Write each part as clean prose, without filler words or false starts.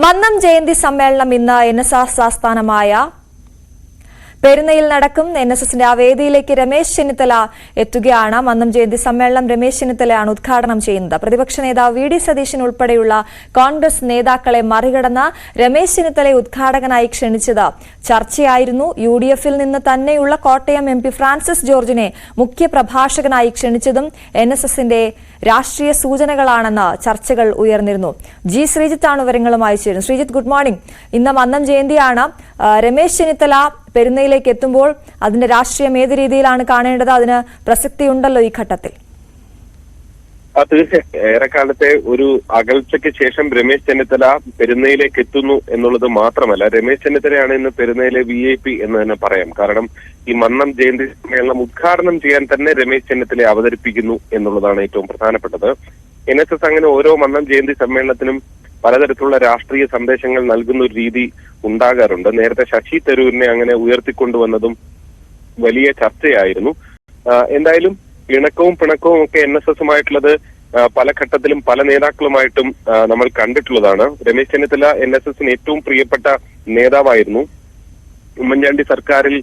മന്നം ജയന്തി സമ്മേളനം ഇന്ന് NSS ആസ്ഥാനമായ പെരുന്നയിൽ നടക്കും. NSSന്റെ ആ വേദിയിലേക്ക് രമേശ് ചെന്നിത്തല എത്തുകയാണ്. മന്നം ജയന്തി സമ്മേളനം രമേശ് ചെന്നിത്തലയാണ് ഉദ്ഘാടനം ചെയ്യുന്നത്. പ്രതിപക്ഷ നേതാവ് VD സതീശൻ ഉൾപ്പെടെയുള്ള കോൺഗ്രസ് നേതാക്കളെ മറികടന്ന് രമേശ് ചെന്നിത്തലയെ ഉദ്ഘാടകനായി ക്ഷണിച്ചത് ചർച്ചയായിരുന്നു. UDFൽ നിന്ന് തന്നെയുള്ള കോട്ടയം MP ഫ്രാൻസിസ് ജോർജിനെ മുഖ്യപ്രഭാഷകനായി ക്ഷണിച്ചതും NSSന്റെ രാഷ്ട്രീയ സൂചനകളാണെന്ന് ചർച്ചകൾ ഉയർന്നിരുന്നു. G ശ്രീജിത്താണ് വിവരങ്ങളുമായി ചേരുന്നത്. Sreejith, good morning. ഇന്ന് മന്നം ജയന്തിയാണ്. രമേശ് ചെന്നിത്തല പെരുന്നയിലേക്ക് എത്തുമ്പോൾ അതിന്റെ രാഷ്ട്രീയം ഏത് രീതിയിലാണ് കാണേണ്ടത്? അതിന് പ്രസക്തിയുണ്ടല്ലോ ഈ ഘട്ടത്തിൽ? തീർച്ചയായും ഏറെക്കാലത്തെ ഒരു അകൽച്ചയ്ക്ക് ശേഷം രമേശ് ചെന്നിത്തല പെരുന്നയിലേക്ക് എത്തുന്നു എന്നുള്ളത് മാത്രമല്ല, രമേശ് ചെന്നിത്തലയാണ് ഇന്ന് പെരുന്നയിലെ VIP എന്ന് തന്നെ പറയാം. കാരണം ഈ മന്നം ജയന്തി സമ്മേളനം ഉദ്ഘാടനം ചെയ്യാൻ തന്നെ രമേശ് ചെന്നിത്തലയെ അവതരിപ്പിക്കുന്നു എന്നുള്ളതാണ് ഏറ്റവും പ്രധാനപ്പെട്ടത്. NSS അങ്ങനെ ഓരോ മന്നം ജയന്തി സമ്മേളനത്തിനും പലതരത്തിലുള്ള രാഷ്ട്രീയ സന്ദേശങ്ങൾ നൽകുന്ന ഒരു രീതി ഉണ്ടാകാറുണ്ട്. നേരത്തെ ശശി തരൂരിനെ അങ്ങനെ ഉയർത്തിക്കൊണ്ടുവന്നതും വലിയ ചർച്ചയായിരുന്നു. എന്തായാലും ഇണക്കവും പിണക്കവും ഒക്കെ NSSുമായിട്ടുള്ളത് പല ഘട്ടത്തിലും പല നേതാക്കളുമായിട്ടും നമ്മൾ കണ്ടിട്ടുള്ളതാണ്. രമേശ് ചെന്നിത്തല NSSന് ഏറ്റവും പ്രിയപ്പെട്ട നേതാവായിരുന്നു. ഉമ്മൻചാണ്ടി സർക്കാരിൽ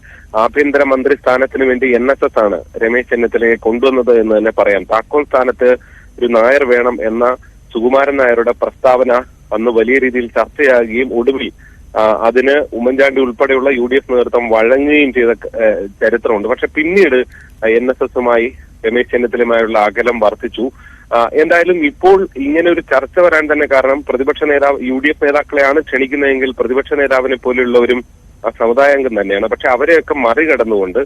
ആഭ്യന്തര മന്ത്രി സ്ഥാനത്തിന് വേണ്ടി NSS ആണ് രമേശ് ചെന്നിത്തലയെ കൊണ്ടുവന്നത് എന്ന് തന്നെ പറയാം. താക്കോൽ സ്ഥാനത്ത് ഒരു നായർ വേണം എന്ന സുകുമാരൻ നായരുടെ പ്രസ്താവന അന്ന് വലിയ രീതിയിൽ ചർച്ചയാകുകയും ഒടുവിൽ അതിന് ഉമ്മൻചാണ്ടി ഉൾപ്പെടെയുള്ള UDF നേതൃത്വം വഴങ്ങുകയും ചെയ്ത ചരിത്രമുണ്ട്. പക്ഷെ പിന്നീട് NSSുമായി രമേശ് ചെന്നിത്തലയുമായുള്ള അകലം വർദ്ധിച്ചു. എന്തായാലും ഇപ്പോൾ ഇങ്ങനെ ഒരു ചർച്ച വരാൻ തന്നെ കാരണം പ്രതിപക്ഷ നേതാവ് UDF നേതാക്കളെയാണ് ക്ഷണിക്കുന്നതെങ്കിൽ പ്രതിപക്ഷ നേതാവിനെ പോലെയുള്ളവരും സമുദായാംഗം തന്നെയാണ്. പക്ഷെ അവരെയൊക്കെ മറികടന്നുകൊണ്ട്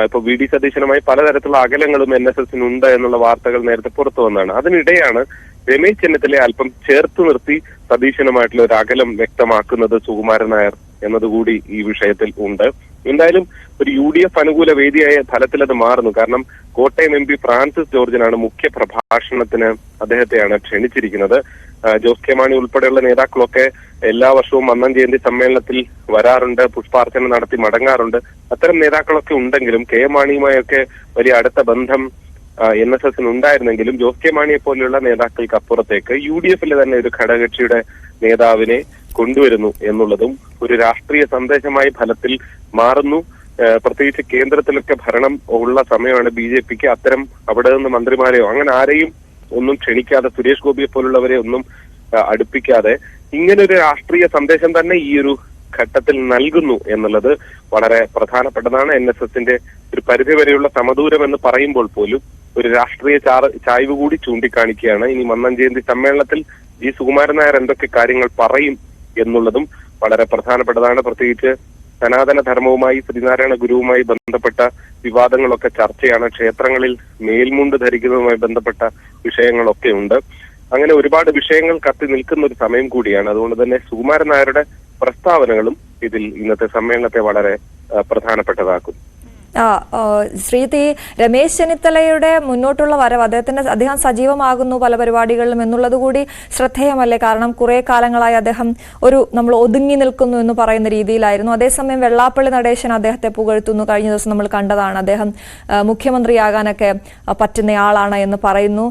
ഇപ്പൊ VD സതീശനുമായി പലതരത്തിലുള്ള അകലങ്ങളും NSSനുണ്ട് എന്നുള്ള വാർത്തകൾ നേരത്തെ പുറത്തു വന്നതാണ്. അതിനിടെയാണ് രമേശ് ചെന്നിത്തലയെ അല്പം ചേർത്ത് നിർത്തി സതീശനുമായിട്ടുള്ള ഒരു അകലം വ്യക്തമാക്കുന്നത് സുകുമാരൻ നായർ എന്നതുകൂടി ഈ വിഷയത്തിൽ ഉണ്ട്. എന്തായാലും ഒരു UDF അനുകൂല വേദിയായ ഫലത്തിൽ അത് മാറുന്നു. കാരണം കോട്ടയം MP ഫ്രാൻസിസ് ജോർജിനാണ് മുഖ്യ പ്രഭാഷണത്തിന് അദ്ദേഹത്തെയാണ് ക്ഷണിച്ചിരിക്കുന്നത്. ജോസ് കെ മാണി ഉൾപ്പെടെയുള്ള നേതാക്കളൊക്കെ എല്ലാ വർഷവും മന്നം ജയന്തി സമ്മേളനത്തിൽ വരാറുണ്ട്, പുഷ്പാർച്ചന നടത്തി മടങ്ങാറുണ്ട്. അത്തരം നേതാക്കളൊക്കെ ഉണ്ടെങ്കിലും കെ മാണിയുമായൊക്കെ വലിയ അടുത്ത ബന്ധം NSSന് ഉണ്ടായിരുന്നെങ്കിലും ജോസ് കെ മാണിയെ പോലെയുള്ള നേതാക്കൾക്ക് അപ്പുറത്തേക്ക് UDFിലെ തന്നെ ഒരു ഘടകകക്ഷിയുടെ നേതാവിനെ കൊണ്ടുവരുന്നു എന്നുള്ളതും ഒരു രാഷ്ട്രീയ സന്ദേശമായി ഫലത്തിൽ മാറുന്നു. പ്രത്യേകിച്ച് കേന്ദ്രത്തിലൊക്കെ ഭരണം ഉള്ള സമയമാണ് BJPക്ക് അത്തരം അവിടെ നിന്ന് മന്ത്രിമാരെയോ അങ്ങനെ ആരെയും ഒന്നും ക്ഷണിക്കാതെ, സുരേഷ് ഗോപിയെ പോലുള്ളവരെ ഒന്നും അടുപ്പിക്കാതെ ഇങ്ങനെ ഒരു രാഷ്ട്രീയ സന്ദേശം തന്നെ ഈ ഒരു ഘട്ടത്തിൽ നൽകുന്നു എന്നുള്ളത് വളരെ പ്രധാനപ്പെട്ടതാണ്. NSSന്റെ ഒരു പരിധിവരെയുള്ള സമദൂരം എന്ന് പറയുമ്പോൾ പോലും ഒരു രാഷ്ട്രീയ ചായ്വ് കൂടി ചൂണ്ടിക്കാണിക്കുകയാണ്. ഇനി മന്നം ജയന്തി സമ്മേളനത്തിൽ G സുകുമാരൻ നായർ എന്തൊക്കെ കാര്യങ്ങൾ പറയും എന്നുള്ളതും വളരെ പ്രധാനപ്പെട്ടതാണ്. പ്രത്യേകിച്ച് സനാതന ധർമ്മവുമായി ശ്രീനാരായണ ഗുരുവുമായി ബന്ധപ്പെട്ട വിവാദങ്ങളൊക്കെ ചർച്ചയാണ്. ക്ഷേത്രങ്ങളിൽ മേൽമുണ്ട് ധരിക്കുന്നതുമായി ബന്ധപ്പെട്ട വിഷയങ്ങളൊക്കെ ഉണ്ട്. അങ്ങനെ ഒരുപാട് വിഷയങ്ങൾ കത്തി നിൽക്കുന്ന ഒരു സമയം കൂടിയാണ്. അതുകൊണ്ട് തന്നെ സുകുമാരൻ നായരുടെ പ്രസ്താവനകളും ഇതിൽ ഇന്നത്തെ സമ്മേളനത്തെ വളരെ പ്രധാനപ്പെട്ടതാക്കും. ശ്രീതി, രമേശ് ചെന്നിത്തലയുടെ മുന്നോട്ടുള്ള വരവ് അദ്ദേഹം സജീവമാകുന്നു പല പരിപാടികളിലും എന്നുള്ളത് കൂടി ശ്രദ്ധേയമല്ലേ? കാരണം കുറെ കാലങ്ങളായി അദ്ദേഹം നമ്മൾ ഒതുങ്ങി നിൽക്കുന്നു എന്ന് പറയുന്ന രീതിയിലായിരുന്നു. അതേസമയം വെള്ളാപ്പള്ളി നടേശൻ അദ്ദേഹത്തെ പുകഴ്ത്തുന്നു. കഴിഞ്ഞ ദിവസം നമ്മൾ കണ്ടതാണ്. അദ്ദേഹം മുഖ്യമന്ത്രിയാകാനൊക്കെ പറ്റുന്നയാളാണ് എന്ന് പറയുന്നു.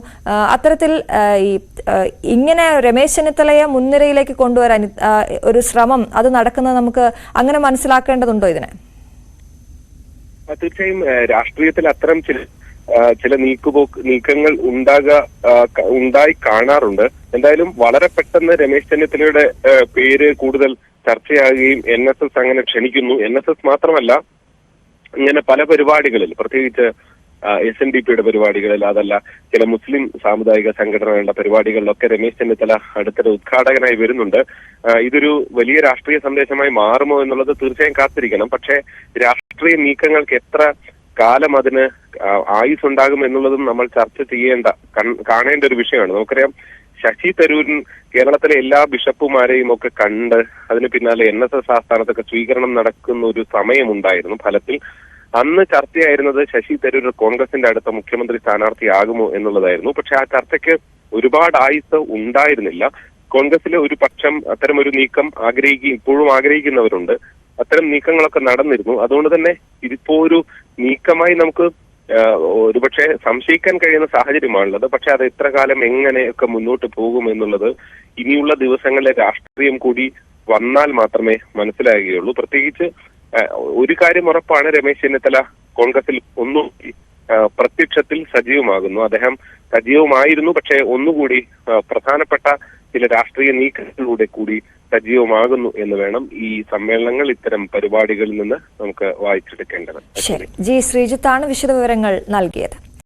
അത്തരത്തിൽ ഇങ്ങനെ രമേശ് ചെന്നിത്തലയെ മുൻനിരയിലേക്ക് കൊണ്ടുവരാൻ ഒരു ശ്രമം അത് നടക്കുന്നത് നമുക്ക് അങ്ങനെ മനസ്സിലാക്കേണ്ടതുണ്ടോ ഇതിനെ? തീർച്ചയായും രാഷ്ട്രീയത്തിൽ അത്തരം ചില നീക്കങ്ങൾ ഉണ്ടായി കാണാറുണ്ട്. എന്തായാലും വളരെ പെട്ടെന്ന് രമേശ് ചെന്നിത്തലയുടെ പേര് കൂടുതൽ ചർച്ചയാകുകയും NSS അങ്ങനെ ക്ഷണിക്കുന്നു. NSS മാത്രമല്ല, ഇങ്ങനെ പല പരിപാടികളിൽ, പ്രത്യേകിച്ച് SNDPയുടെ പരിപാടികളിൽ, അതല്ല ചില മുസ്ലിം സാമുദായിക സംഘടനകളുടെ പരിപാടികളിലൊക്കെ രമേശ് ചെന്നിത്തല അടുത്തിടെ ഉദ്ഘാടകനായി വരുന്നുണ്ട്. ഇതൊരു വലിയ രാഷ്ട്രീയ സന്ദേശമായി മാറുമോ എന്നുള്ളത് തീർച്ചയായും കാത്തിരിക്കണം. പക്ഷേ രാഷ്ട്രീയ നീക്കങ്ങൾക്ക് എത്ര കാലം അതിന് ആയുസ് ഉണ്ടാകും എന്നുള്ളതും നമ്മൾ ചർച്ച കാണേണ്ട ഒരു വിഷയമാണ്. നമുക്കറിയാം, ശശി തരൂരിൻ കേരളത്തിലെ എല്ലാ ബിഷപ്പുമാരെയും ഒക്കെ കണ്ട് അതിന് പിന്നാലെ NSS ആസ്ഥാനത്തൊക്കെ സ്വീകരണം നടക്കുന്ന ഒരു സമയമുണ്ടായിരുന്നു. ഫലത്തിൽ അന്ന് ചർച്ചയായിരുന്നത് ശശി തരൂർ കോൺഗ്രസിന്റെ അടുത്ത മുഖ്യമന്ത്രി സ്ഥാനാർത്ഥിയാകുമോ എന്നുള്ളതായിരുന്നു. പക്ഷെ ആ ചർച്ചയ്ക്ക് ഒരുപാട് ആയുസ് ഉണ്ടായിരുന്നില്ല. കോൺഗ്രസിലെ ഒരു പക്ഷം അത്തരമൊരു നീക്കം ഇപ്പോഴും ആഗ്രഹിക്കുന്നവരുണ്ട്. അത്തരം നീക്കങ്ങളൊക്കെ നടന്നിരുന്നു. അതുകൊണ്ട് തന്നെ ഇതിപ്പോ ഒരു നീക്കമായി നമുക്ക് ഒരുപക്ഷെ സംശയിക്കാൻ കഴിയുന്ന സാഹചര്യമാണുള്ളത്. പക്ഷെ അത് എത്ര കാലം എങ്ങനെയൊക്കെ മുന്നോട്ട് പോകും എന്നുള്ളത് ഇനിയുള്ള ദിവസങ്ങളിലെ രാഷ്ട്രീയം കൂടി വന്നാൽ മാത്രമേ മനസ്സിലാകുകയുള്ളൂ. പ്രത്യേകിച്ച് ഒരു കാര്യം ഉറപ്പാണ്, രമേശ് ചെന്നിത്തല കോൺഗ്രസിൽ ഒന്നുകൂടി പ്രത്യക്ഷത്തിൽ സജീവമാകുന്നു. അദ്ദേഹം സജീവമായിരുന്നു, പക്ഷേ ഒന്നുകൂടി പ്രധാനപ്പെട്ട ചില രാഷ്ട്രീയ നീക്കങ്ങളിലൂടെ കൂടി സജീവമാകുന്നു എന്ന് വേണം ഈ സമ്മേളനങ്ങൾ, ഇത്തരം പരിപാടികളിൽ നിന്ന് നമുക്ക് വായിച്ചെടുക്കേണ്ടത്. ശരി, ജി ശ്രീജിത്താണ് വിശദവിവരങ്ങൾ നൽകിയത്.